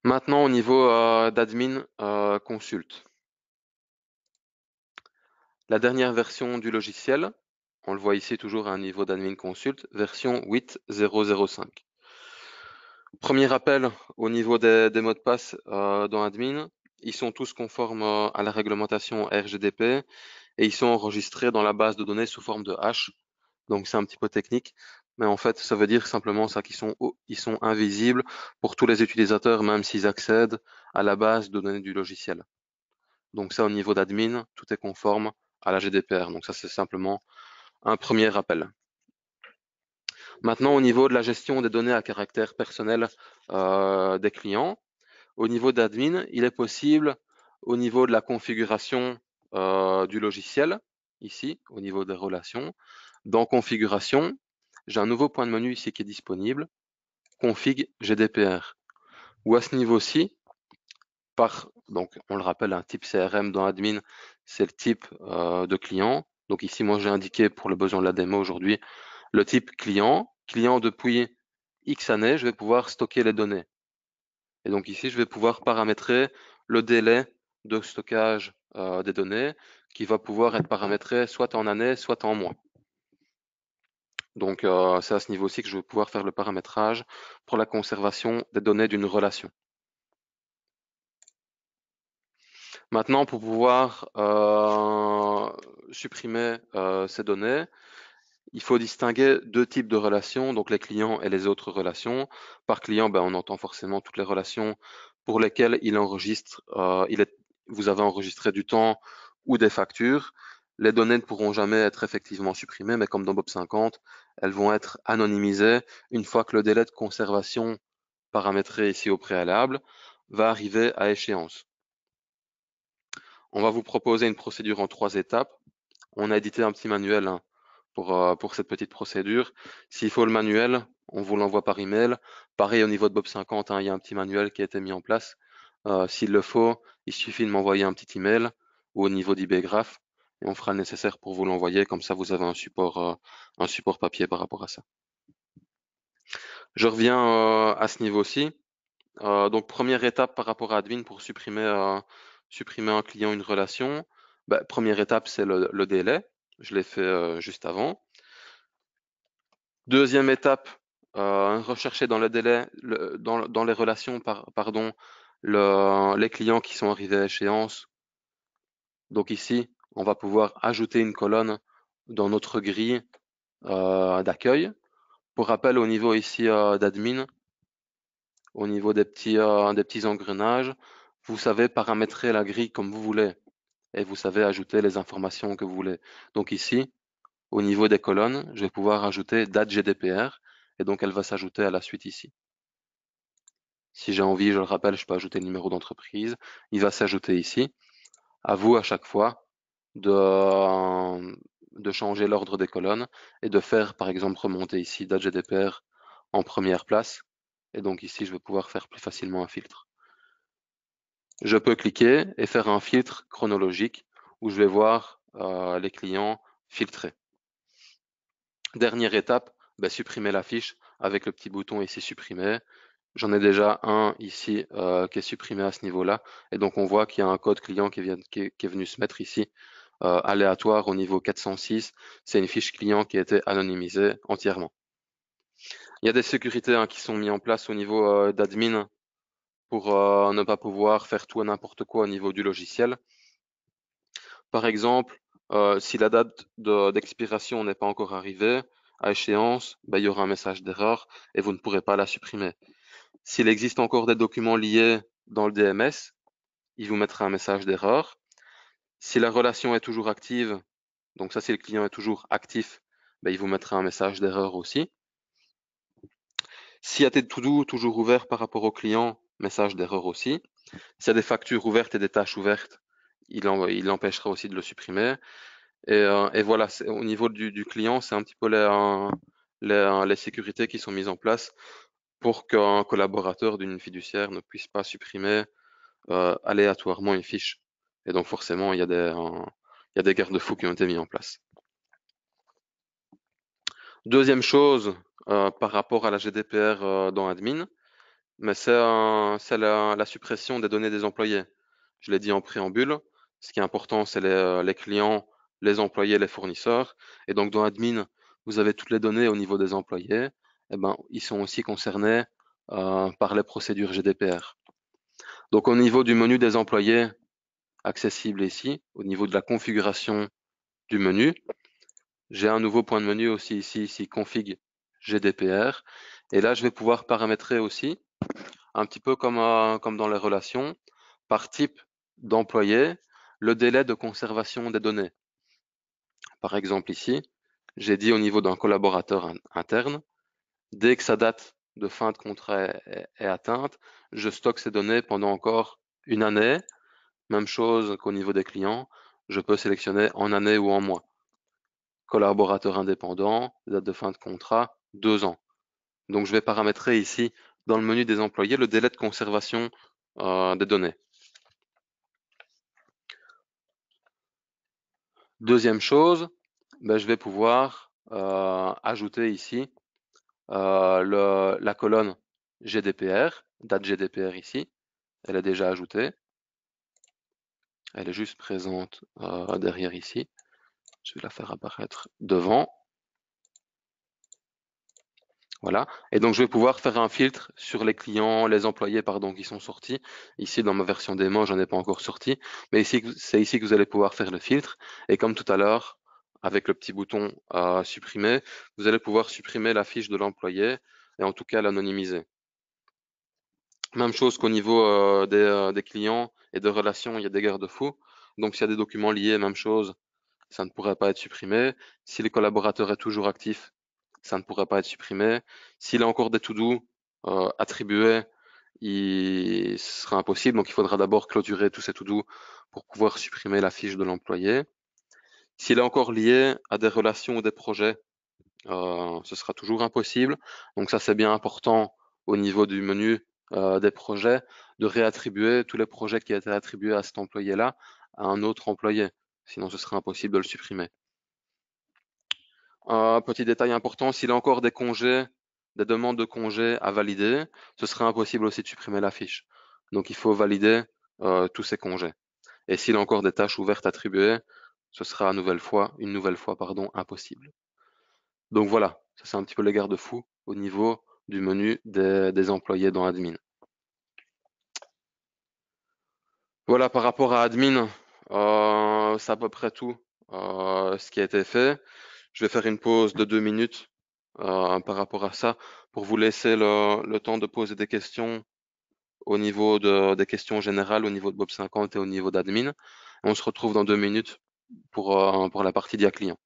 Maintenant, au niveau d'admin consulte. La dernière version du logiciel, on le voit ici toujours à un niveau d'admin consulte, version 8.0.0.5. Premier rappel au niveau des mots de passe dans admin, ils sont tous conformes à la réglementation RGDP et ils sont enregistrés dans la base de données sous forme de hash. Donc c'est un petit peu technique, mais en fait ça veut dire simplement ça ils sont invisibles pour tous les utilisateurs, même s'ils accèdent à la base de données du logiciel. Donc ça au niveau d'admin, tout est conforme à la GDPR. Donc ça c'est simplement un premier rappel. Maintenant au niveau de la gestion des données à caractère personnel des clients, au niveau d'admin, il est possible au niveau de la configuration du logiciel, ici au niveau des relations, dans configuration, j'ai un nouveau point de menu ici qui est disponible, config GDPR. Ou à ce niveau-ci, donc on le rappelle, un type CRM dans admin, c'est le type de client. Donc ici, moi j'ai indiqué pour le besoin de la démo aujourd'hui, le type client. Client depuis X années, je vais pouvoir stocker les données. Et donc ici, je vais pouvoir paramétrer le délai de stockage des données qui va pouvoir être paramétré soit en années, soit en mois. Donc c'est à ce niveau-ci que je vais pouvoir faire le paramétrage pour la conservation des données d'une relation. Maintenant, pour pouvoir supprimer ces données, il faut distinguer deux types de relations, donc les clients et les autres relations. Par client, on entend forcément toutes les relations pour lesquelles vous avez enregistré du temps ou des factures. Les données ne pourront jamais être effectivement supprimées, mais comme dans Bob 50, elles vont être anonymisées une fois que le délai de conservation paramétré ici au préalable va arriver à échéance. On va vous proposer une procédure en 3 étapes. On a édité un petit manuel pour cette petite procédure. S'il faut le manuel, on vous l'envoie par email. Pareil au niveau de Bob 50, il y a un petit manuel qui a été mis en place. S'il le faut, il suffit de m'envoyer un petit email ou au niveau d'IBgraph et on fera le nécessaire pour vous l'envoyer. Comme ça, vous avez un support papier par rapport à ça. Je reviens à ce niveau-ci. Donc première étape par rapport à admin pour supprimer un client, une relation. Première étape, c'est le délai. Je l'ai fait juste avant. Deuxième étape, rechercher dans le délai, dans les relations, pardon, les clients qui sont arrivés à échéance. Donc ici, on va pouvoir ajouter une colonne dans notre grille d'accueil. Pour rappel, au niveau ici d'admin, au niveau des petits engrenages, vous savez paramétrer la grille comme vous voulez et vous savez ajouter les informations que vous voulez. Donc ici, au niveau des colonnes, je vais pouvoir ajouter date GDPR et donc elle va s'ajouter à la suite ici. Si j'ai envie, je le rappelle, je peux ajouter le numéro d'entreprise. Il va s'ajouter ici. À vous, à chaque fois, de changer l'ordre des colonnes et de faire, par exemple, remonter ici date GDPR en première place. Et donc ici, je vais pouvoir faire plus facilement un filtre. Je peux cliquer et faire un filtre chronologique où je vais voir les clients filtrés. Dernière étape, supprimer la fiche avec le petit bouton ici supprimer. J'en ai déjà un ici qui est supprimé à ce niveau-là. Et donc on voit qu'il y a un code client qui est venu se mettre ici, aléatoire au niveau 406. C'est une fiche client qui a été anonymisée entièrement. Il y a des sécurités qui sont mises en place au niveau d'admin pour ne pas pouvoir faire tout et n'importe quoi au niveau du logiciel. Par exemple, si la date d'expiration n'est pas encore arrivée, à échéance, il y aura un message d'erreur et vous ne pourrez pas la supprimer. S'il existe encore des documents liés dans le DMS, il vous mettra un message d'erreur. Si la relation est toujours active, donc ça si le client est toujours actif, il vous mettra un message d'erreur aussi. S'il y a des to-do toujours ouverts par rapport au client, message d'erreur aussi. S'il y a des factures ouvertes et des tâches ouvertes, il empêchera aussi de le supprimer. Et voilà, au niveau du client, c'est un petit peu les sécurités qui sont mises en place pour qu'un collaborateur d'une fiduciaire ne puisse pas supprimer aléatoirement une fiche. Et donc forcément, il y a des garde-fous qui ont été mis en place. Deuxième chose, par rapport à la GDPR dans admin, mais c'est la suppression des données des employés. Je l'ai dit en préambule. Ce qui est important, c'est les clients, les employés, les fournisseurs. Et donc, dans Admin, vous avez toutes les données au niveau des employés. Eh ben, ils sont aussi concernés par les procédures GDPR. Donc, au niveau du menu des employés, accessible ici, au niveau de la configuration du menu, j'ai un nouveau point de menu aussi ici, config GDPR. Et là, je vais pouvoir paramétrer aussi, un petit peu comme dans les relations, par type d'employé, le délai de conservation des données. Par exemple ici, j'ai dit au niveau d'un collaborateur interne, dès que sa date de fin de contrat est atteinte, je stocke ces données pendant encore une année. Même chose qu'au niveau des clients, je peux sélectionner en année ou en mois. Collaborateur indépendant, date de fin de contrat, 2 ans. Donc je vais paramétrer ici, dans le menu des employés, le délai de conservation des données. Deuxième chose, ben, je vais pouvoir ajouter ici la colonne GDPR, date GDPR ici, elle est déjà ajoutée. Elle est juste présente derrière ici. Je vais la faire apparaître devant. Voilà. Et donc, je vais pouvoir faire un filtre sur les clients, les employés, pardon, qui sont sortis. Ici, dans ma version démo, j'en ai pas encore sorti. Mais ici, c'est ici que vous allez pouvoir faire le filtre. Et comme tout à l'heure, avec le petit bouton supprimer, vous allez pouvoir supprimer la fiche de l'employé et en tout cas l'anonymiser. Même chose qu'au niveau des clients et de relations, il y a des garde-fous. Donc, s'il y a des documents liés, même chose, ça ne pourrait pas être supprimé. Si le collaborateur est toujours actif, ça ne pourrait pas être supprimé. S'il a encore des to-do attribués, ce sera impossible. Donc, il faudra d'abord clôturer tous ces to-do pour pouvoir supprimer la fiche de l'employé. S'il est encore lié à des relations ou des projets, ce sera toujours impossible. Donc, ça, c'est bien important au niveau du menu des projets de réattribuer tous les projets qui étaient attribués à cet employé-là à un autre employé. Sinon, ce sera impossible de le supprimer. Petit détail important, s'il a encore des congés, des demandes de congés à valider, ce sera impossible aussi de supprimer la fiche. Donc il faut valider tous ces congés. Et s'il a encore des tâches ouvertes attribuées, ce sera une nouvelle fois, impossible. Donc voilà, ça c'est un petit peu les garde-fous au niveau du menu des employés dans Admin. Voilà, par rapport à Admin, c'est à peu près tout ce qui a été fait. Je vais faire une pause de 2 minutes par rapport à ça pour vous laisser le temps de poser des questions au niveau des questions générales, au niveau de Bob 50 et au niveau d'Admin. On se retrouve dans 2 minutes pour la partie Dia Client.